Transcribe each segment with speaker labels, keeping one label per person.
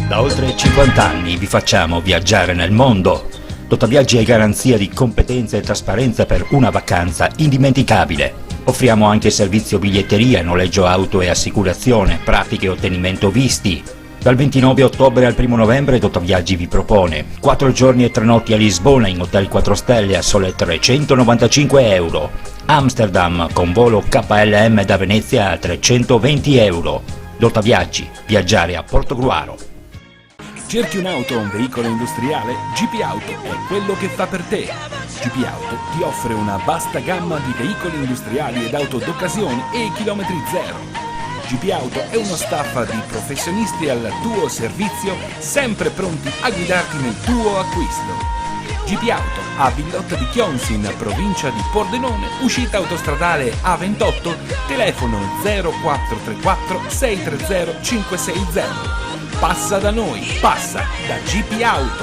Speaker 1: Da oltre 50 anni vi facciamo viaggiare nel mondo. Dotaviaggi è garanzia di competenza e trasparenza per una vacanza indimenticabile. Offriamo anche servizio biglietteria, noleggio auto e assicurazione, pratiche e ottenimento visti. Dal 29 ottobre al 1 novembre Dotaviaggi vi propone 4 giorni e 3 notti a Lisbona in Hotel 4 Stelle a sole 395 euro. Amsterdam con volo KLM da Venezia a 320 euro. Dotaviaggi, viaggiare a Portogruaro.
Speaker 2: Cerchi un'auto o un veicolo industriale? GP Auto è quello che fa per te. GP Auto ti offre una vasta gamma di veicoli industriali ed auto d'occasione e chilometri zero. GP Auto è uno staff di professionisti al tuo servizio, sempre pronti a guidarti nel tuo acquisto. GP Auto a Villotta di Chions in provincia di Pordenone, uscita autostradale A28, telefono 0434 630 560. Passa da noi, passa da GP Auto.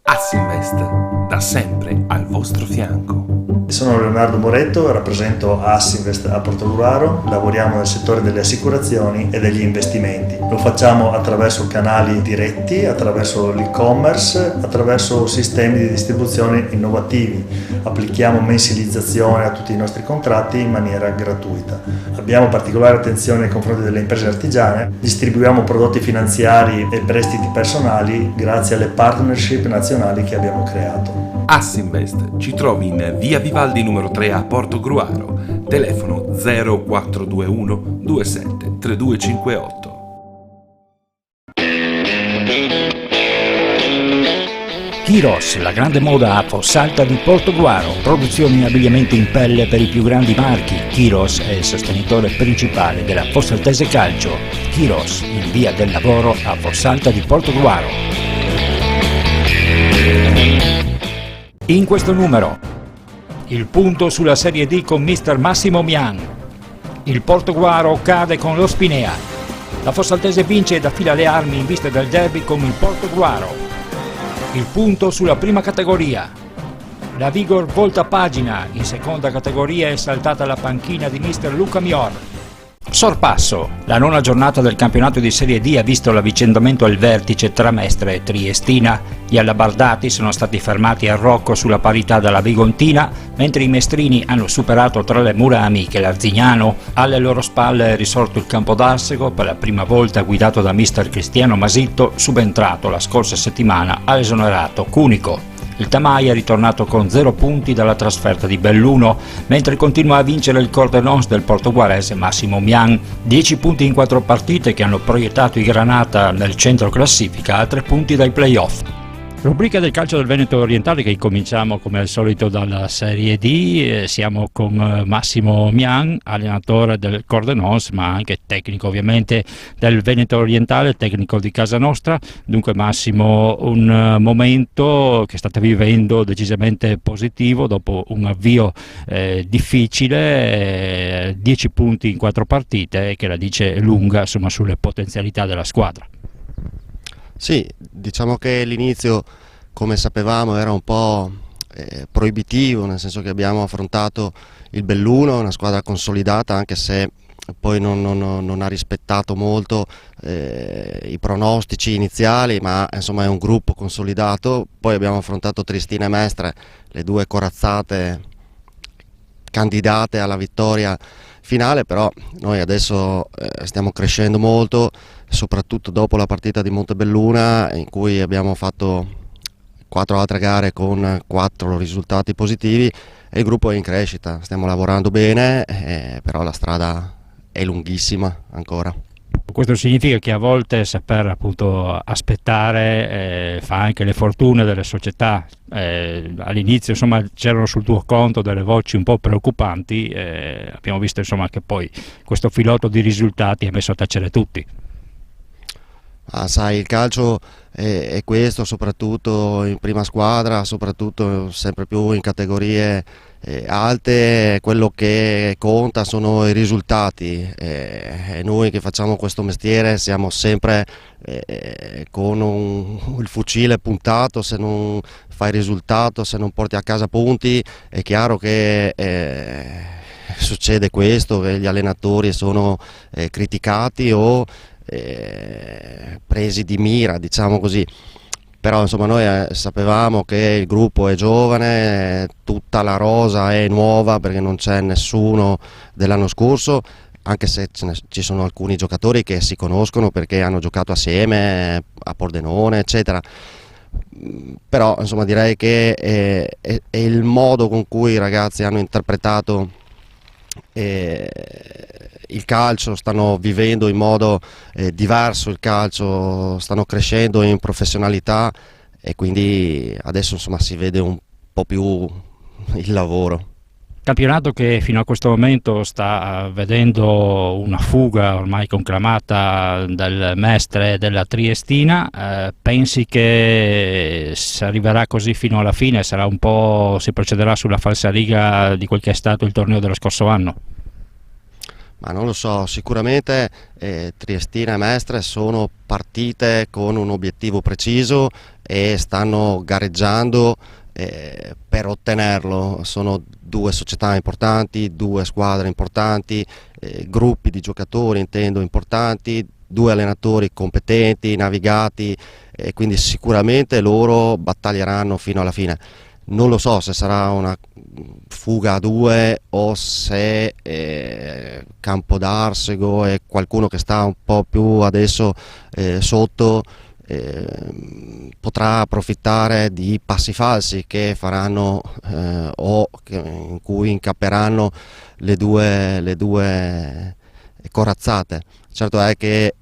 Speaker 2: Assinvest, da sempre al vostro fianco.
Speaker 3: Sono Leonardo Moretto, rappresento Assinvest a Portogruaro, lavoriamo nel settore delle assicurazioni e degli investimenti. Lo facciamo attraverso canali diretti, attraverso l'e-commerce, attraverso sistemi di distribuzione innovativi. Applichiamo mensilizzazione a tutti i nostri contratti in maniera gratuita. Abbiamo particolare attenzione nei confronti delle imprese artigiane, distribuiamo prodotti finanziari e prestiti personali grazie alle partnership nazionali che abbiamo creato.
Speaker 2: Assinvest ci trovi in via Vivaldi numero 3 a Portogruaro, telefono 0421 27 3258.
Speaker 1: Kiros, la grande moda a Fossalta di Portogruaro, produzione e abbigliamento in pelle per i più grandi marchi. Kiros è il sostenitore principale della Fossaltese Calcio. Kiros, in via del lavoro a Fossalta di Portogruaro. In questo numero, il punto sulla Serie D con mister Massimo Mian. Il Portogruaro cade con lo Spinea. La Fossaltese vince ed affila le armi in vista del derby con il Portogruaro. Il punto sulla prima categoria. La Vigor volta pagina, in seconda categoria è saltata la panchina di mister Luca Mior. Sorpasso. La nona giornata del campionato di Serie D ha visto l'avvicendamento al vertice tra Mestre e Triestina. Gli allabardati sono stati fermati a Rocco sulla parità dalla Vigontina, mentre i mestrini hanno superato tra le mura amiche l'Arzignano. Alle loro spalle è risorto il Campodarsego, per la prima volta guidato da mister Cristiano Masitto, subentrato la scorsa settimana all'esonerato Cunico. Il Tamai è ritornato con 0 punti dalla trasferta di Belluno, mentre continua a vincere il Cordenons del portoguarese Massimo Mian, 10 punti in 4 partite che hanno proiettato i Granata nel centro classifica a 3 punti dai play-off. Rubrica del calcio del Veneto orientale che incominciamo come al solito dalla Serie D. Siamo con Massimo Mian, allenatore del Cordenons ma anche tecnico ovviamente del Veneto orientale, tecnico di casa nostra. Dunque Massimo, un momento che state vivendo decisamente positivo dopo un avvio difficile, 10 punti in 4 partite che la dice lunga insomma sulle potenzialità della squadra.
Speaker 4: Sì, diciamo che l'inizio, come sapevamo, era un po' proibitivo, nel senso che abbiamo affrontato il Belluno, una squadra consolidata, anche se poi non ha rispettato molto i pronostici iniziali, ma insomma è un gruppo consolidato. Poi abbiamo affrontato Triestina e Mestre, le due corazzate candidate alla vittoria finale, però noi adesso stiamo crescendo molto, soprattutto dopo la partita di Montebelluna in cui abbiamo fatto 4 altre gare con 4 risultati positivi e il gruppo è in crescita, stiamo lavorando bene, però la strada è lunghissima ancora.
Speaker 1: Questo significa che a volte saper appunto aspettare fa anche le fortune delle società. All'inizio insomma c'erano sul tuo conto delle voci un po' preoccupanti, abbiamo visto insomma che poi questo filotto di risultati ha messo a tacere tutti.
Speaker 4: Sai, il calcio è questo, soprattutto in prima squadra, soprattutto sempre più in categorie alte, quello che conta sono i risultati e noi che facciamo questo mestiere siamo sempre con il fucile puntato. Se non fai risultato, se non porti a casa punti, è chiaro che succede questo, che gli allenatori sono criticati o presi di mira, diciamo così. Però insomma noi sapevamo che il gruppo è giovane, tutta la rosa è nuova perché non c'è nessuno dell'anno scorso, anche se ci sono alcuni giocatori che si conoscono perché hanno giocato assieme a Pordenone, eccetera. Però insomma direi che è il modo con cui i ragazzi hanno interpretato il calcio, stanno vivendo in modo diverso il calcio, stanno crescendo in professionalità e quindi adesso insomma si vede un po' più il lavoro.
Speaker 1: Campionato che fino a questo momento sta vedendo una fuga ormai conclamata del Mestre e della Triestina, pensi che si arriverà così fino alla fine, sarà un po', si procederà sulla falsariga di quel che è stato il torneo dello scorso anno?
Speaker 4: Ma non lo so, sicuramente Triestina e Mestre sono partite con un obiettivo preciso e stanno gareggiando per ottenerlo. Sono due società importanti, due squadre importanti, gruppi di giocatori intendo importanti, due allenatori competenti, navigati, e quindi sicuramente loro battaglieranno fino alla fine. Non lo so se sarà una fuga a due o se Campodarsego e qualcuno che sta un po' più adesso sotto potrà approfittare di passi falsi che faranno in cui incapperanno le due corazzate. Certo è che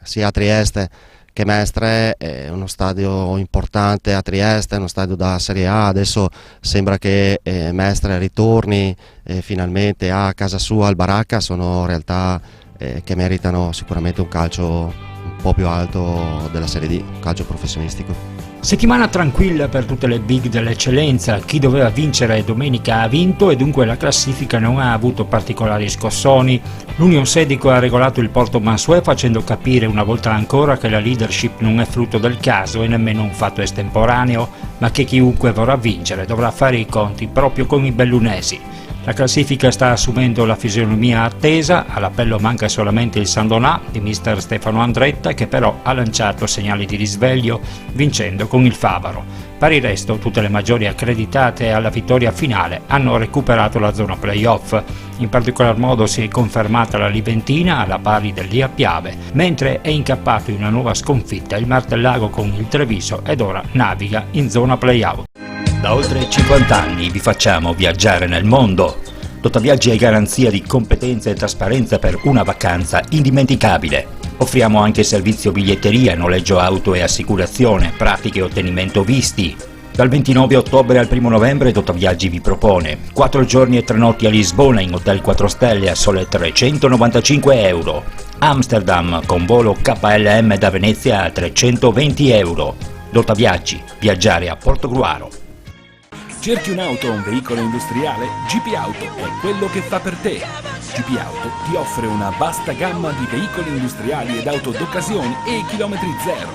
Speaker 4: sia a Trieste che Mestre è uno stadio importante a Trieste, è uno stadio da Serie A, adesso sembra che Mestre ritorni finalmente a casa sua al Baracca, sono realtà che meritano sicuramente un calcio un po' più alto della Serie D, un calcio professionistico.
Speaker 1: Settimana tranquilla per tutte le big dell'eccellenza, chi doveva vincere domenica ha vinto e dunque la classifica non ha avuto particolari scossoni. L'Union Sedico ha regolato il Porto Mansuet facendo capire una volta ancora che la leadership non è frutto del caso e nemmeno un fatto estemporaneo, ma che chiunque vorrà vincere dovrà fare i conti proprio con i bellunesi. La classifica sta assumendo la fisionomia attesa, all'appello manca solamente il San Donà di mister Stefano Andretta che però ha lanciato segnali di risveglio vincendo con il Favaro. Per il resto tutte le maggiori accreditate alla vittoria finale hanno recuperato la zona play-off. In particolar modo si è confermata la Liventina alla pari dell'Ia Piave, mentre è incappato in una nuova sconfitta il Martellago con il Treviso ed ora naviga in zona play-out. Da oltre 50 anni vi facciamo viaggiare nel mondo. Dotaviaggi è garanzia di competenza e trasparenza per una vacanza indimenticabile. Offriamo anche servizio biglietteria, noleggio auto e assicurazione, pratiche e ottenimento visti. Dal 29 ottobre al 1 novembre Dotaviaggi vi propone 4 giorni e 3 notti a Lisbona in Hotel 4 Stelle a sole 395 euro. Amsterdam con volo KLM da Venezia a 320 euro. Dotaviaggi, viaggiare a Portogruaro.
Speaker 2: Cerchi un'auto o un veicolo industriale? GP Auto è quello che fa per te. GP Auto ti offre una vasta gamma di veicoli industriali ed auto d'occasione e chilometri zero.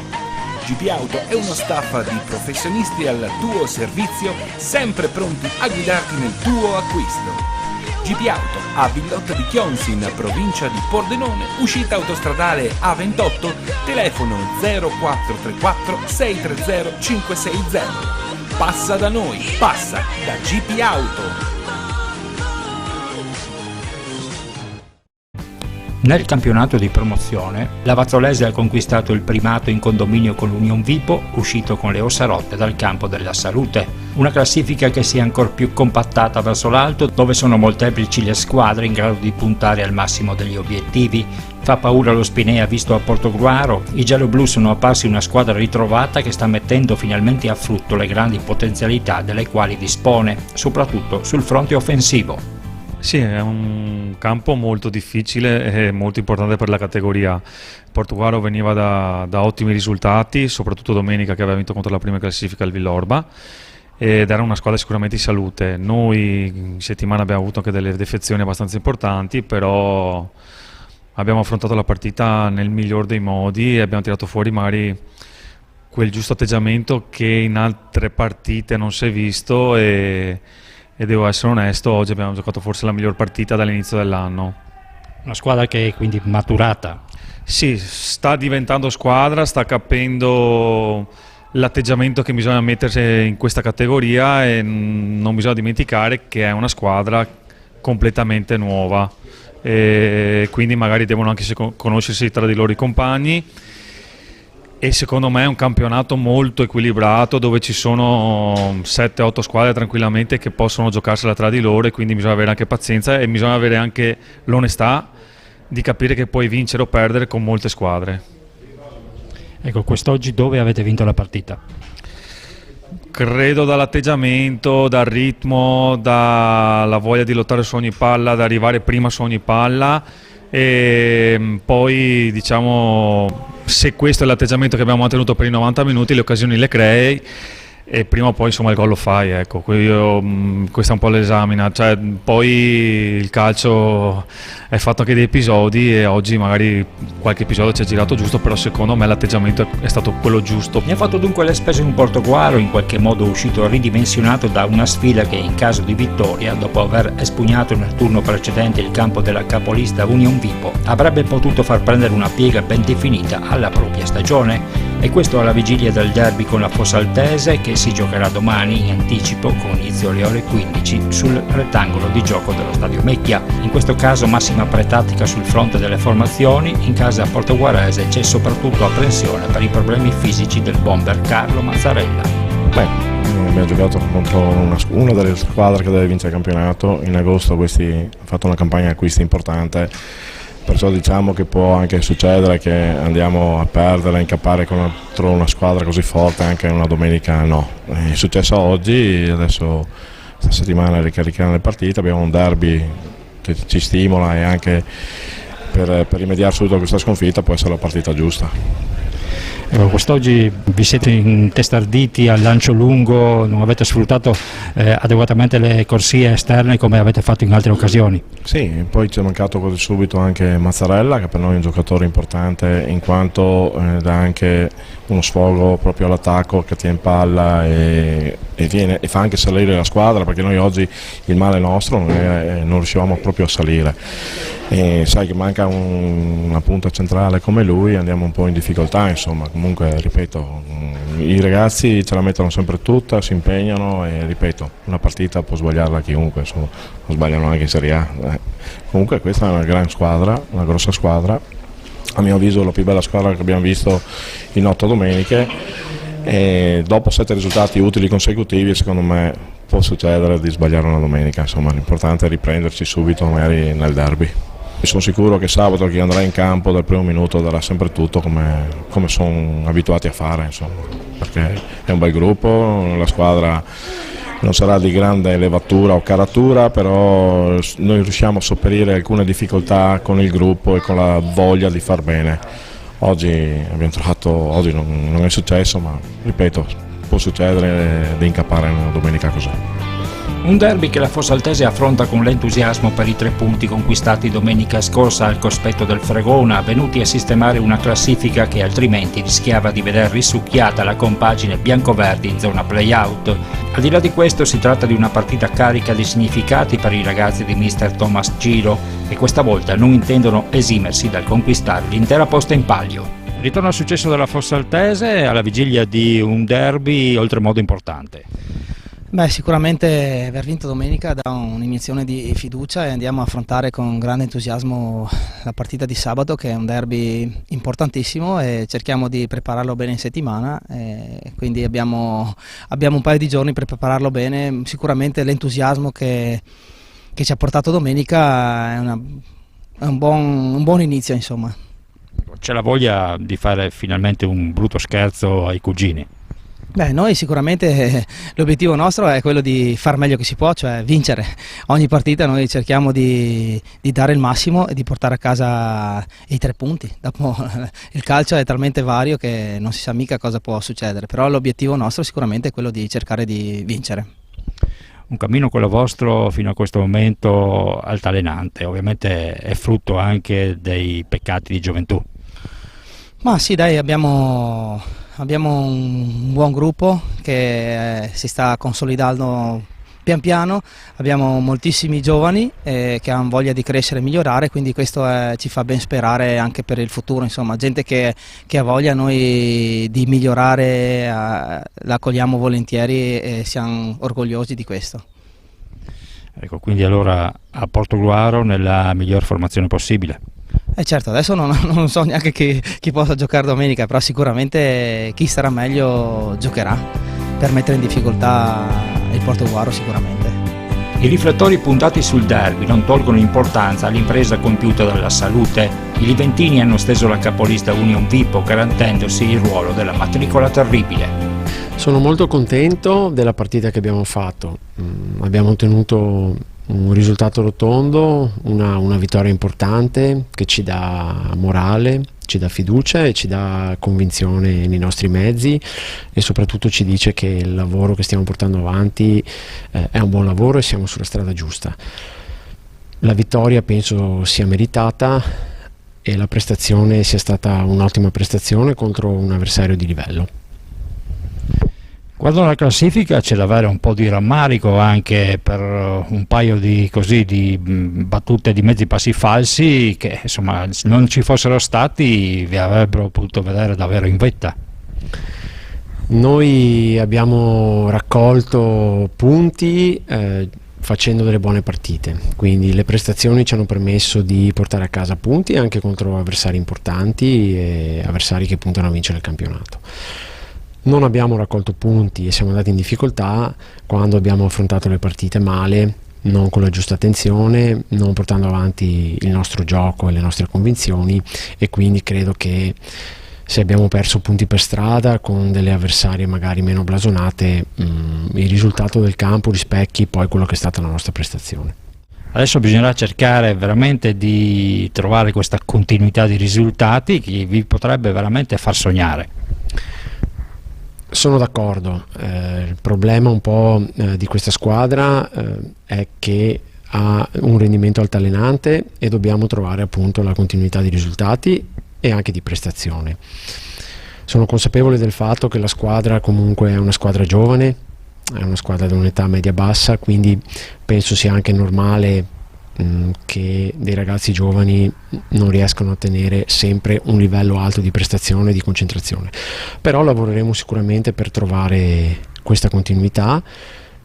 Speaker 2: GP Auto è uno staff di professionisti al tuo servizio, sempre pronti a guidarti nel tuo acquisto. GP Auto a Villotta di Chionsi in provincia di Pordenone, uscita autostradale A28, telefono 0434 630 560. Passa da noi, passa da GP Auto.
Speaker 1: Nel campionato di promozione, la Vazzolese ha conquistato il primato in condominio con l'Union Vipo, uscito con le ossa rotte dal campo della salute. Una classifica che si è ancor più compattata verso l'alto, dove sono molteplici le squadre in grado di puntare al massimo degli obiettivi. Fa paura lo Spinea visto a Portogruaro, i gialloblu sono apparsi una squadra ritrovata che sta mettendo finalmente a frutto le grandi potenzialità delle quali dispone, soprattutto sul fronte offensivo.
Speaker 5: Sì, è un campo molto difficile e molto importante per la categoria. Portogruaro veniva da ottimi risultati, soprattutto domenica che aveva vinto contro la prima classifica al Villorba, ed era una squadra sicuramente di salute. Noi in settimana abbiamo avuto anche delle defezioni abbastanza importanti, però abbiamo affrontato la partita nel miglior dei modi e abbiamo tirato fuori magari quel giusto atteggiamento che in altre partite non si è visto e e devo essere onesto, oggi abbiamo giocato forse la miglior partita dall'inizio dell'anno.
Speaker 1: Una squadra che è quindi maturata.
Speaker 5: Sì, sta diventando squadra, sta capendo l'atteggiamento che bisogna mettersi in questa categoria e non bisogna dimenticare che è una squadra completamente nuova e quindi magari devono anche conoscersi tra di loro i compagni. E secondo me è un campionato molto equilibrato dove ci sono 7-8 squadre tranquillamente che possono giocarsela tra di loro, e quindi bisogna avere anche pazienza e bisogna avere anche l'onestà di capire che puoi vincere o perdere con molte squadre.
Speaker 1: Ecco, quest'oggi dove avete vinto la partita?
Speaker 5: Credo dall'atteggiamento, dal ritmo, dalla voglia di lottare su ogni palla, da arrivare prima su ogni palla, e poi diciamo, se questo è l'atteggiamento che abbiamo mantenuto per i 90 minuti, le occasioni le crei e prima o poi insomma il gol lo fai, ecco. Questa è un po' l'esamina, cioè, poi il calcio è fatto anche di episodi e oggi magari qualche episodio ci è girato giusto, però secondo me l'atteggiamento è stato quello giusto.
Speaker 1: Ne ha fatto dunque le spese un Portoguaro, in qualche modo uscito ridimensionato da una sfida che in caso di vittoria, dopo aver espugnato nel turno precedente il campo della capolista Union Vipo, avrebbe potuto far prendere una piega ben definita alla propria stagione, e questo alla vigilia del derby con la Fossaltese, che si giocherà domani in anticipo con inizio alle ore 15 sul rettangolo di gioco dello Stadio Mecchia. In questo caso massima pretattica sul fronte delle formazioni. In casa portoguarese c'è soprattutto apprensione per i problemi fisici del bomber Carlo Mazzarella.
Speaker 6: Abbiamo giocato contro una delle squadre che deve vincere il campionato. In agosto ha fatto una campagna acquisti importante, perciò diciamo che può anche succedere che andiamo a perdere, a incappare contro una squadra così forte anche una domenica. No, è successo oggi, adesso questa settimana ricarichiamo le partite, abbiamo un derby che ci stimola e anche per rimediare subito a questa sconfitta può essere la partita giusta.
Speaker 1: Quest'oggi vi siete intestarditi al lancio lungo, non avete sfruttato adeguatamente le corsie esterne come avete fatto in altre occasioni.
Speaker 6: Sì, poi ci è mancato così subito anche Mazzarella, che per noi è un giocatore importante in quanto dà anche uno sfogo proprio all'attacco, che tiene in palla e fa anche salire la squadra, perché noi oggi il male nostro non riuscivamo proprio a salire. E sai che manca una punta centrale come lui, andiamo un po' in difficoltà, insomma. Comunque ripeto, i ragazzi ce la mettono sempre tutta, si impegnano e ripeto, una partita può sbagliarla chiunque, insomma, lo sbagliano anche in Serie A. Comunque questa è una gran squadra, una grossa squadra, a mio avviso la più bella squadra che abbiamo visto in 8 domeniche, e dopo 7 risultati utili consecutivi secondo me può succedere di sbagliare una domenica, insomma l'importante è riprenderci subito magari nel derby. Sono sicuro che sabato chi andrà in campo dal primo minuto darà sempre tutto come sono abituati a fare, insomma, perché è un bel gruppo, la squadra non sarà di grande elevatura o caratura, però noi riusciamo a sopperire alcune difficoltà con il gruppo e con la voglia di far bene. Oggi non è successo, ma ripeto, può succedere di incappare una domenica così.
Speaker 1: Un derby che la Fossaltese affronta con l'entusiasmo per i 3 punti conquistati domenica scorsa al cospetto del Fregona, venuti a sistemare una classifica che altrimenti rischiava di veder risucchiata la compagine biancoverdi in zona play-out. Al di là di questo si tratta di una partita carica di significati per i ragazzi di mister Thomas Giro, e questa volta non intendono esimersi dal conquistare l'intera posta in palio. Ritorno al successo della Fossaltese alla vigilia di un derby oltremodo importante.
Speaker 7: Sicuramente aver vinto domenica dà un'iniezione di fiducia e andiamo a affrontare con grande entusiasmo la partita di sabato, che è un derby importantissimo, e cerchiamo di prepararlo bene in settimana, e quindi abbiamo un paio di giorni per prepararlo bene. Sicuramente l'entusiasmo che ci ha portato domenica è un buon inizio, insomma.
Speaker 1: C'è la voglia di fare finalmente un brutto scherzo ai cugini?
Speaker 7: Noi sicuramente l'obiettivo nostro è quello di far meglio che si può, cioè vincere. Ogni partita noi cerchiamo di dare il massimo e di portare a casa i 3 punti. Dopo il calcio è talmente vario che non si sa mica cosa può succedere, però l'obiettivo nostro sicuramente è quello di cercare di vincere.
Speaker 1: Un cammino quello vostro fino a questo momento altalenante, ovviamente è frutto anche dei peccati di gioventù.
Speaker 7: Ma sì, dai, abbiamo un buon gruppo che si sta consolidando pian piano abbiamo moltissimi giovani che hanno voglia di crescere e migliorare, quindi questo ci fa ben sperare anche per il futuro, insomma, gente che ha voglia noi di migliorare, la accogliamo volentieri e siamo orgogliosi di questo.
Speaker 1: Ecco, quindi allora a Portogruaro nella miglior formazione possibile.
Speaker 7: Certo, adesso non so neanche chi possa giocare domenica, però sicuramente chi starà meglio giocherà per mettere in difficoltà il Portogruaro sicuramente.
Speaker 1: I riflettori puntati sul derby non tolgono importanza all'impresa compiuta dalla Salute. I liventini hanno steso la capolista Union Vipo garantendosi il ruolo della matricola terribile.
Speaker 8: Sono molto contento della partita che abbiamo fatto. Abbiamo ottenuto un risultato rotondo, una vittoria importante che ci dà morale, ci dà fiducia e ci dà convinzione nei nostri mezzi e soprattutto ci dice che il lavoro che stiamo portando avanti è un buon lavoro e siamo sulla strada giusta. La vittoria penso sia meritata e la prestazione sia stata un'ottima prestazione contro un avversario di livello.
Speaker 1: Guardo la classifica, c'è da avere un po' di rammarico anche per un paio di battute di mezzi passi falsi che insomma se non ci fossero stati vi avrebbero potuto vedere davvero in vetta.
Speaker 8: Noi abbiamo raccolto punti facendo delle buone partite, quindi le prestazioni ci hanno permesso di portare a casa punti anche contro avversari importanti e avversari che puntano a vincere il campionato. Non abbiamo raccolto punti e siamo andati in difficoltà quando abbiamo affrontato le partite male, non con la giusta attenzione, non portando avanti il nostro gioco e le nostre convinzioni e quindi credo che se abbiamo perso punti per strada con delle avversarie magari meno blasonate, il risultato del campo rispecchi poi quello che è stata la nostra prestazione.
Speaker 1: Adesso bisognerà cercare veramente di trovare questa continuità di risultati che vi potrebbe veramente far sognare.
Speaker 8: Sono d'accordo, il problema un po' di questa squadra è che ha un rendimento altalenante e dobbiamo trovare appunto la continuità di risultati e anche di prestazione. Sono consapevole del fatto che la squadra comunque è una squadra giovane, è una squadra di un'età media-bassa, quindi penso sia anche normale che dei ragazzi giovani non riescano a tenere sempre un livello alto di prestazione e di concentrazione, però lavoreremo sicuramente per trovare questa continuità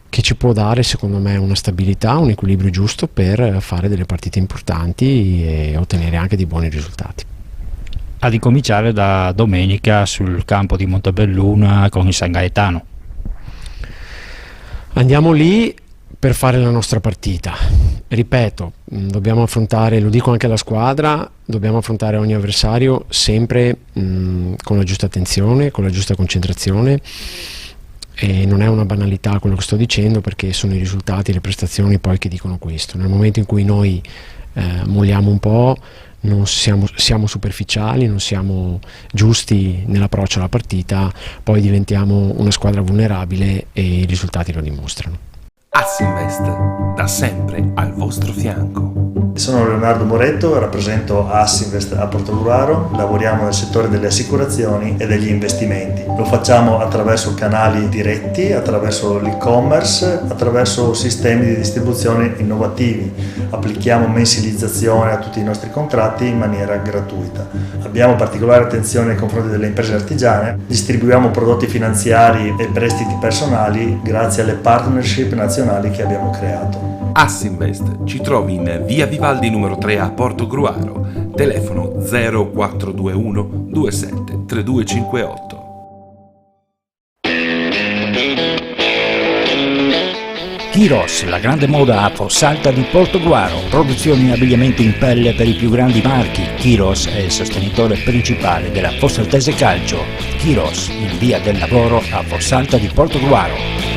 Speaker 8: che ci può dare secondo me una stabilità, un equilibrio giusto per fare delle partite importanti e ottenere anche dei buoni risultati.
Speaker 1: Ad incominciare da domenica sul campo di Montebelluna con il San Gaetano.
Speaker 8: Andiamo lì per fare la nostra partita. Ripeto, dobbiamo affrontare, lo dico anche alla squadra, dobbiamo affrontare ogni avversario sempre con la giusta attenzione, con la giusta concentrazione e non è una banalità quello che sto dicendo perché sono i risultati e le prestazioni poi che dicono questo. Nel momento in cui noi molliamo un po', non siamo superficiali, non siamo giusti nell'approccio alla partita, poi diventiamo una squadra vulnerabile e i risultati lo dimostrano.
Speaker 2: Assinvest, da sempre al vostro fianco.
Speaker 3: Sono Leonardo Moretto, rappresento Assinvest a Portogruaro, lavoriamo nel settore delle assicurazioni e degli investimenti. Lo facciamo attraverso canali diretti, attraverso l'e-commerce, attraverso sistemi di distribuzione innovativi. Applichiamo mensilizzazione a tutti i nostri contratti in maniera gratuita. Abbiamo particolare attenzione nei confronti delle imprese artigiane, distribuiamo prodotti finanziari e prestiti personali grazie alle partnership nazionali che abbiamo creato.
Speaker 2: Assinvest ci trovi in via Vivaldi numero 3 a Portogruaro, telefono 0421 27 3258.
Speaker 1: Kiros, la grande moda a Fossalta di Portogruaro, produzioni e abbigliamento in pelle per i più grandi marchi. Kiros è il sostenitore principale della Fossaltese Calcio. Kiros, in via del lavoro a Fossalta di Portogruaro.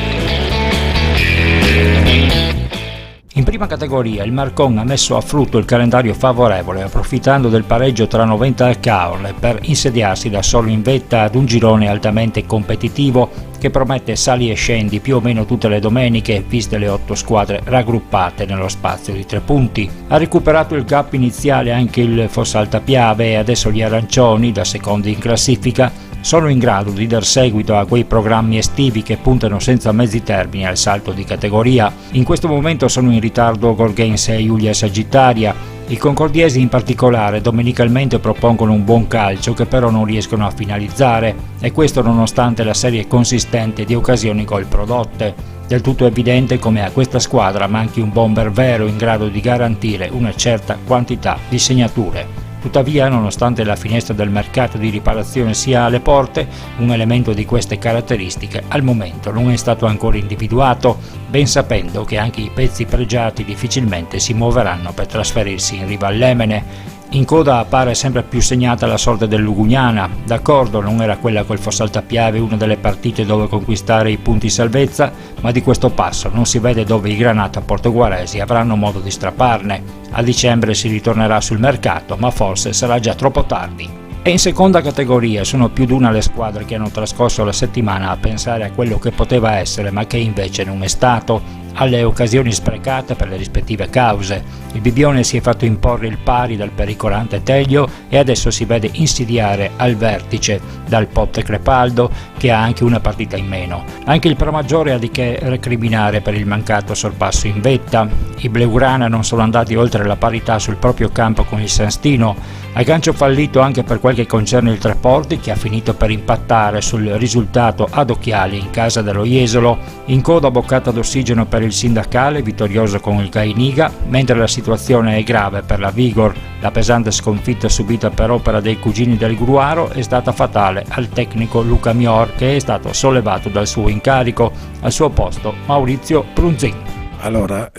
Speaker 1: In prima categoria il Marcon ha messo a frutto il calendario favorevole approfittando del pareggio tra Noventa e Caorle per insediarsi da solo in vetta ad un girone altamente competitivo che promette sali e scendi più o meno tutte le domeniche viste le 8 squadre raggruppate nello spazio di 3 punti. Ha recuperato il gap iniziale anche il Fossalta Piave e adesso gli arancioni, da secondi in classifica, sono in grado di dar seguito a quei programmi estivi che puntano senza mezzi termini al salto di categoria. In questo momento sono in ritardo Gorgense e Giulia Sagittaria. I concordiesi in particolare domenicalmente propongono un buon calcio che però non riescono a finalizzare, e questo nonostante la serie consistente di occasioni gol prodotte. Del tutto evidente come a questa squadra manchi un bomber vero in grado di garantire una certa quantità di segnature. Tuttavia, nonostante la finestra del mercato di riparazione sia alle porte, un elemento di queste caratteristiche al momento non è stato ancora individuato, ben sapendo che anche i pezzi pregiati difficilmente si muoveranno per trasferirsi in riva all'Emene. In coda appare sempre più segnata la sorte del Lugugnana. D'accordo, non era quella col Fossalta Piave una delle partite dove conquistare i punti salvezza, ma di questo passo non si vede dove i Granata portoguaresi avranno modo di strapparne. A dicembre si ritornerà sul mercato, ma forse sarà già troppo tardi. E in seconda categoria sono più di una le squadre che hanno trascorso la settimana a pensare a quello che poteva essere ma che invece non è stato, alle occasioni sprecate per le rispettive cause. Il Bibbione si è fatto imporre il pari dal pericolante Teglio e adesso si vede insidiare al vertice dal Potte Crepaldo, che ha anche una partita in meno. Anche il Promaggiore ha di che recriminare per il mancato sorpasso in vetta. I Bleugrana non sono andati oltre la parità sul proprio campo con il San Stino. Aggancio fallito anche per quel che concerne il Treporti, che ha finito per impattare sul risultato ad occhiali in casa dello Jesolo. In coda boccata d'ossigeno per il Sindacale, vittorioso con il Gainiga, mentre la situazione è grave per la Vigor. La pesante sconfitta subita per opera dei cugini del Gruaro è stata fatale al tecnico Luca Mior, che è stato sollevato dal suo incarico. Al suo posto Maurizio Brunzin.
Speaker 9: Allora,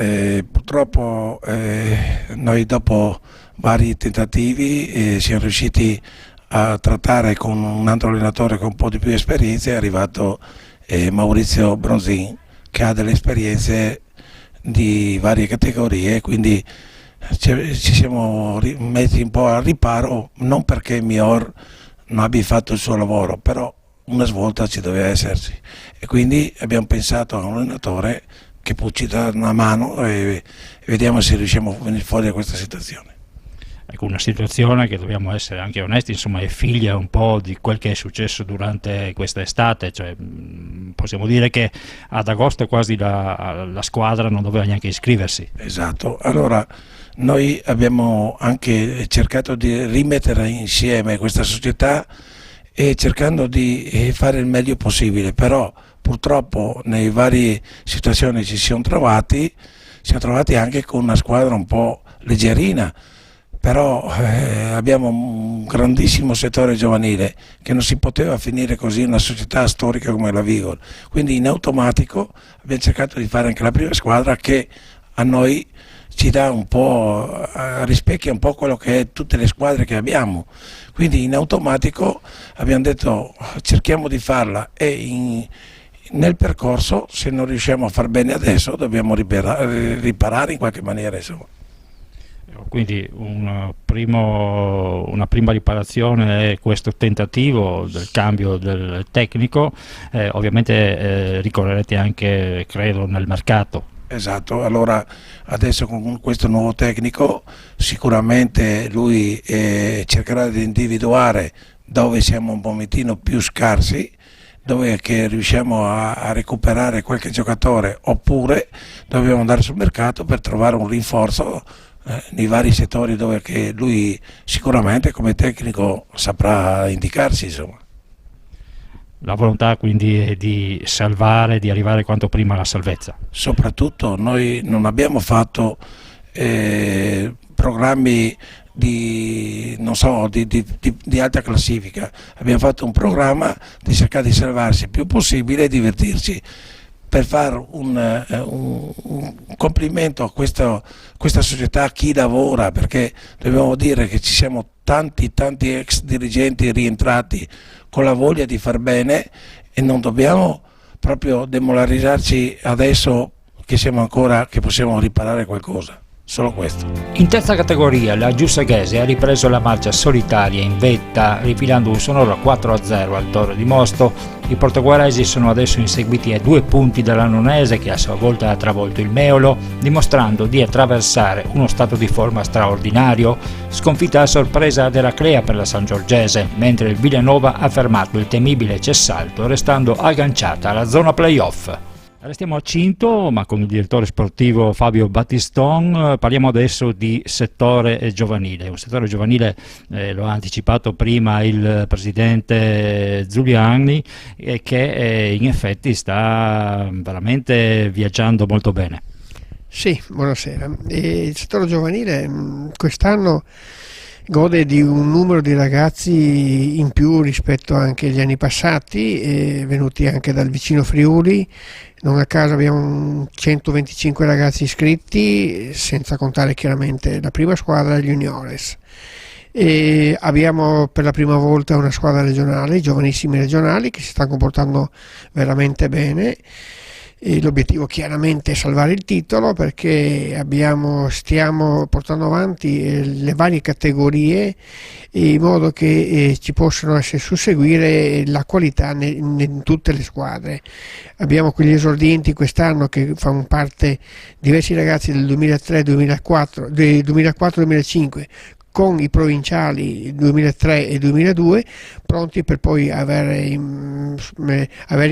Speaker 9: purtroppo noi dopo vari tentativi siamo riusciti a trattare con un altro allenatore con un po' di più esperienza. È arrivato Maurizio Bronzin, che ha delle esperienze di varie categorie, quindi ci siamo messi un po' al riparo, non perché Mior non abbia fatto il suo lavoro, però una svolta ci doveva esserci, e quindi abbiamo pensato a un allenatore che può ci dare una mano e vediamo se riusciamo a venire fuori da questa situazione.
Speaker 1: Ecco, una situazione che, dobbiamo essere anche onesti, insomma, è figlia un po' di quel che è successo durante questa estate, cioè possiamo dire che ad agosto quasi la squadra non doveva neanche iscriversi.
Speaker 9: Esatto, allora noi abbiamo anche cercato di rimettere insieme questa società e cercando di fare il meglio possibile, però purtroppo nei varie situazioni ci siamo trovati anche con una squadra un po' leggerina, però abbiamo un grandissimo settore giovanile che non si poteva finire così in una società storica come la Vigor, quindi in automatico abbiamo cercato di fare anche la prima squadra, che a noi ci dà un po', rispecchia un po' quello che è tutte le squadre che abbiamo, quindi in automatico abbiamo detto cerchiamo di farla, e nel percorso, se non riusciamo a far bene adesso, dobbiamo riparare in qualche maniera, insomma.
Speaker 1: Quindi una prima riparazione è questo tentativo del cambio del tecnico, ovviamente ricorrerete anche, credo, nel mercato.
Speaker 9: Esatto, allora adesso con questo nuovo tecnico sicuramente lui cercherà di individuare dove siamo un momentino più scarsi, dove che riusciamo a recuperare qualche giocatore, oppure dobbiamo andare sul mercato per trovare un rinforzo nei vari settori dove che lui sicuramente come tecnico saprà indicarsi, insomma.
Speaker 1: La volontà quindi è di salvare, di arrivare quanto prima alla salvezza.
Speaker 9: Soprattutto noi non abbiamo fatto programmi di alta classifica, abbiamo fatto un programma di cercare di salvarsi il più possibile e divertirci, per fare un complimento a questa società, a chi lavora, perché dobbiamo dire che ci siamo tanti ex dirigenti rientrati con la voglia di far bene, e non dobbiamo proprio demoralizzarci adesso che siamo ancora, che possiamo riparare qualcosa. solo questo.
Speaker 1: In terza categoria la Giussaghese ha ripreso la marcia solitaria in vetta, rifilando un sonoro 4-0 al Toro di Mosto. I portoguaresi sono adesso inseguiti a 2 punti dalla Nonese, che a sua volta ha travolto il Meolo, dimostrando di attraversare uno stato di forma straordinario. Sconfitta a sorpresa dell'Aclea per la Sangiorgese, mentre il Villanova ha fermato il temibile Cessalto, restando agganciata alla zona playoff. Restiamo a Cinto, ma con il direttore sportivo Fabio Battiston. Parliamo adesso di settore giovanile. Un settore giovanile, lo ha anticipato prima il presidente Zuliani, che in effetti sta veramente viaggiando molto bene.
Speaker 10: Sì, buonasera. Il settore giovanile quest'anno gode di un numero di ragazzi in più rispetto anche agli anni passati, venuti anche dal vicino Friuli. Non a caso abbiamo 125 ragazzi iscritti, senza contare chiaramente la prima squadra, gli juniores. E abbiamo per la prima volta una squadra regionale, i giovanissimi regionali, che si stanno comportando veramente bene. E l'obiettivo chiaramente è salvare il titolo, perché stiamo portando avanti le varie categorie in modo che ci possano essere susseguire la qualità in tutte le squadre. Abbiamo quegli esordienti quest'anno che fanno parte diversi ragazzi del 2003-2004, del 2004-2005, con i provinciali 2003 e 2002, pronti per poi avere in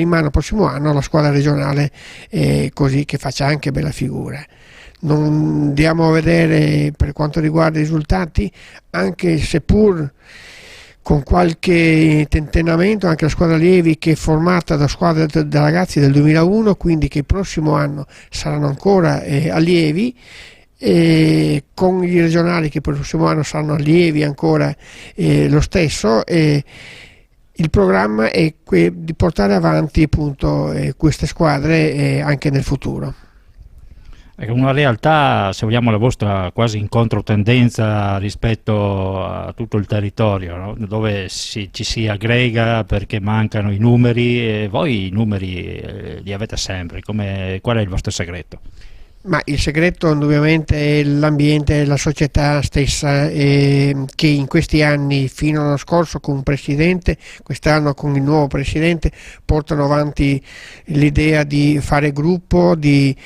Speaker 10: mano il prossimo anno la squadra regionale, così che faccia anche bella figura. Non andiamo a vedere per quanto riguarda i risultati, anche seppur con qualche tentennamento, anche la squadra allievi, che è formata da squadre da ragazzi del 2001, quindi che il prossimo anno saranno ancora allievi, e con i regionali che per il prossimo anno saranno allievi ancora lo stesso. Il programma è di portare avanti appunto queste squadre anche nel futuro.
Speaker 1: È una realtà, se vogliamo, la vostra quasi in controtendenza rispetto a tutto il territorio, no? Dove ci si aggrega perché mancano i numeri, e voi i numeri li avete sempre. Qual è il vostro segreto?
Speaker 10: Ma il segreto indubbiamente è l'ambiente, la società stessa, che in questi anni, fino all'anno scorso con un presidente, quest'anno con il nuovo presidente, portano avanti l'idea di fare gruppo, di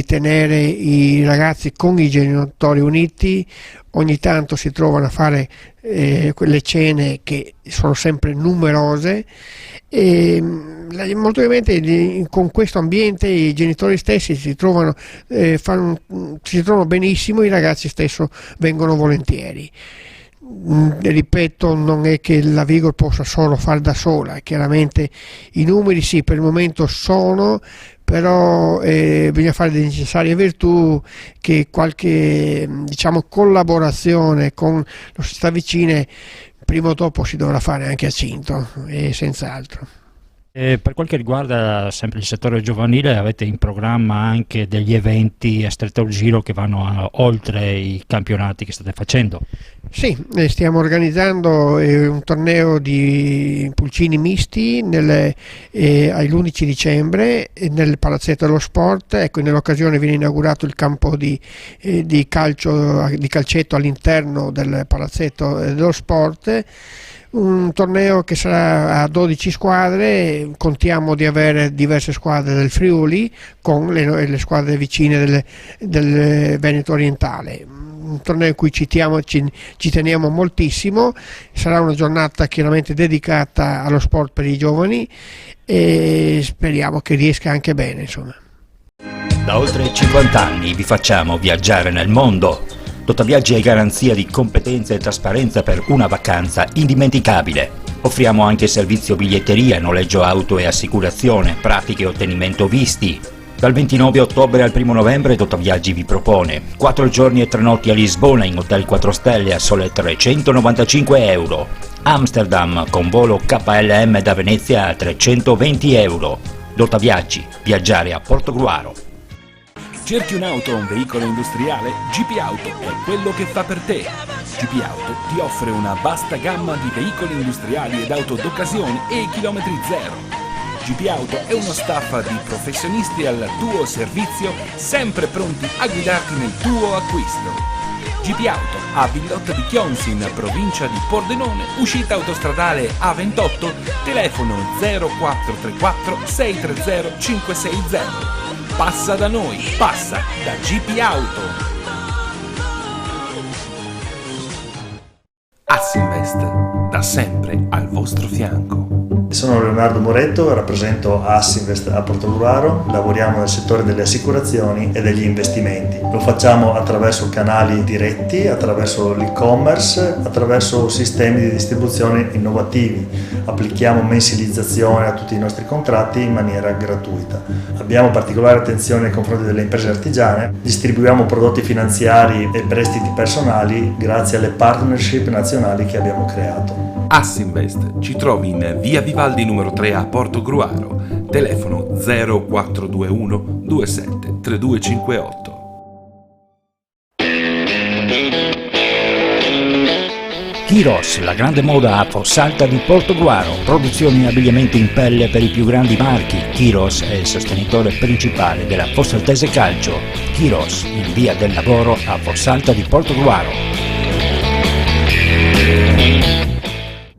Speaker 10: tenere i ragazzi con i genitori uniti. Ogni tanto si trovano a fare quelle cene che sono sempre numerose, e molto ovviamente con questo ambiente i genitori stessi si trovano benissimo, i ragazzi stesso vengono volentieri. Ripeto, non è che la Vigor possa solo fare da sola, chiaramente i numeri sì, per il momento sono, però bisogna fare le necessarie virtù, che qualche collaborazione con le società vicine prima o dopo si dovrà fare anche a Cinto, senz'altro.
Speaker 1: Per quel che riguarda sempre il settore giovanile, avete in programma anche degli eventi a stretto giro che vanno oltre i campionati che state facendo?
Speaker 10: Sì, stiamo organizzando un torneo di pulcini misti all'11 dicembre nel Palazzetto dello Sport. Ecco, nell'occasione viene inaugurato il campo di calcetto all'interno del Palazzetto dello Sport. Un torneo che sarà a 12 squadre, contiamo di avere diverse squadre del Friuli con le squadre vicine del Veneto orientale. Un torneo in cui ci teniamo moltissimo, sarà una giornata chiaramente dedicata allo sport per i giovani e speriamo che riesca anche bene, insomma.
Speaker 1: Da oltre 50 anni vi facciamo viaggiare nel mondo. Totaviaggi è garanzia di competenza e trasparenza per una vacanza indimenticabile. Offriamo anche servizio biglietteria, noleggio auto e assicurazione, pratiche e ottenimento visti. Dal 29 ottobre al 1 novembre Totaviaggi vi propone 4 giorni e 3 notti a Lisbona in Hotel 4 Stelle a sole 395 euro. Amsterdam con volo KLM da Venezia a 320 euro. Totaviaggi, viaggiare a Portogruaro.
Speaker 2: Cerchi un'auto o un veicolo industriale? GP Auto è quello che fa per te. GP Auto ti offre una vasta gamma di veicoli industriali ed auto d'occasione e chilometri zero. GP Auto è uno staff di professionisti al tuo servizio, sempre pronti a guidarti nel tuo acquisto. GP Auto a Villotta di Chionsi in provincia di Pordenone, uscita autostradale A28, telefono 0434 630 560. Passa da noi, passa da GP Auto. Assinvest, da sempre al vostro fianco.
Speaker 3: Sono Leonardo Moretto, rappresento Assinvest a Portogruaro, lavoriamo nel settore delle assicurazioni e degli investimenti. Lo facciamo attraverso canali diretti, attraverso l'e-commerce, attraverso sistemi di distribuzione innovativi. Applichiamo mensilizzazione a tutti i nostri contratti in maniera gratuita. Abbiamo particolare attenzione nei confronti delle imprese artigiane, distribuiamo prodotti finanziari e prestiti personali grazie alle partnership nazionali che abbiamo creato.
Speaker 2: Assinvest ci trovi in via Vivaldi numero 3 a Portogruaro, telefono 0421 27 3258.
Speaker 1: Chiros, la grande moda a Fossalta di Portogruaro, produzioni e abbigliamento in pelle per i più grandi marchi. Chiros è il sostenitore principale della Fossaltese Calcio. Chiros, in via del Lavoro a Fossalta di Portogruaro.